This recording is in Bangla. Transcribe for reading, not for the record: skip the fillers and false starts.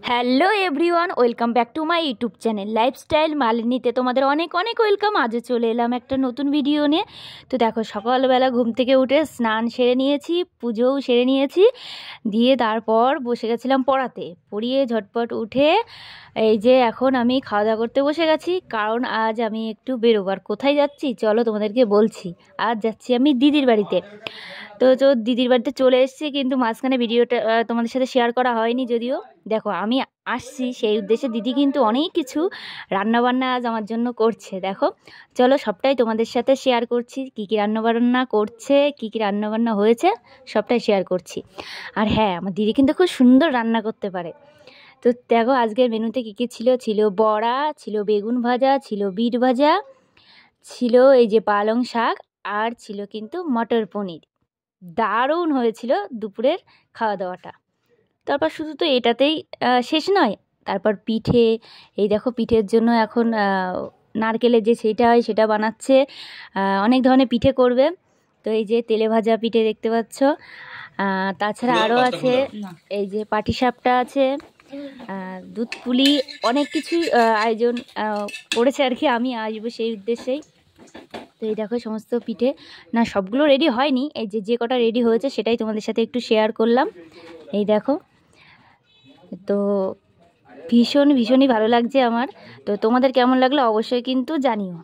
Hello everyone, welcome back to my YouTube channel lifestyle মালিনীতে তোমাদের অনেক অনেক ওয়েলকাম। আজও চলে এলাম একটা নতুন ভিডিও নিয়ে। তো দেখো, সকালবেলা ঘুম থেকে উঠে স্নান সেরে নিয়েছি, পুজোও সেরে নিয়েছি, দিয়ে তারপর বসে গেছিলাম পড়িয়ে ঝটপট উঠে এই যে এখন আমি খাওয়া দাওয়া করতে বসে গেছি। কারণ আজ আমি একটু বেরোবার। কোথায় যাচ্ছি চলো তোমাদেরকে বলছি। আজ যাচ্ছি আমি দিদির বাড়িতে। তো দিদির বাড়িতে চলে এসেছি, কিন্তু মাঝখানে ভিডিওটা তোমাদের সাথে শেয়ার করা হয়নি। যদিও দেখো, আমি আসছি সেই উদ্দেশ্যে দিদি কিন্তু অনেক কিছু রান্নাবান্না আজ আমার জন্য করছে। দেখো, চলো সবটাই তোমাদের সাথে শেয়ার করছি। কী কী রান্নাবান্না করছে, কী কী রান্নাবান্না হয়েছে, সবটাই শেয়ার করছি। আর হ্যাঁ, আমার দিদি কিন্তু খুব সুন্দর রান্না করতে পারে। তো দেখো, আজকের মেনুতে কী কী ছিল। ছিল বড়া, ছিল বেগুন ভাজা, ছিল বিট ভাজা, ছিল এই যে পালং শাক, আর ছিল কিন্তু মটর পনির। দারুণ হয়েছিল দুপুরের খাওয়া দাওয়াটা। তারপর শুধু তো এটাতেই শেষ নয়, তারপর পিঠে। এই দেখো, পিঠের জন্য এখন নারকেলের যে সেইটা হয় সেটা বানাচ্ছে। অনেক ধরনের পিঠে করবে। তো এই যে তেলে ভাজা পিঠে দেখতে পাচ্ছ। তাছাড়া আরও আছে এই যে পাটিসাপটা আছে, দুধ পুলি, অনেক কিছুই আয়োজন করেছে আর কি। আমি আসবো সেই উদ্দেশ্যেই। তো এই দেখো সমস্ত পিঠে, না সবগুলো রেডি হয়নি, এই যে যে কটা রেডি হয়েছে সেটাই তোমাদের সাথে একটু শেয়ার করলাম। এই দেখো, তো ভীষণই ভালো লাগছে আমার। তো তোমাদের কেমন লাগলো অবশ্যই কিন্তু জানিও।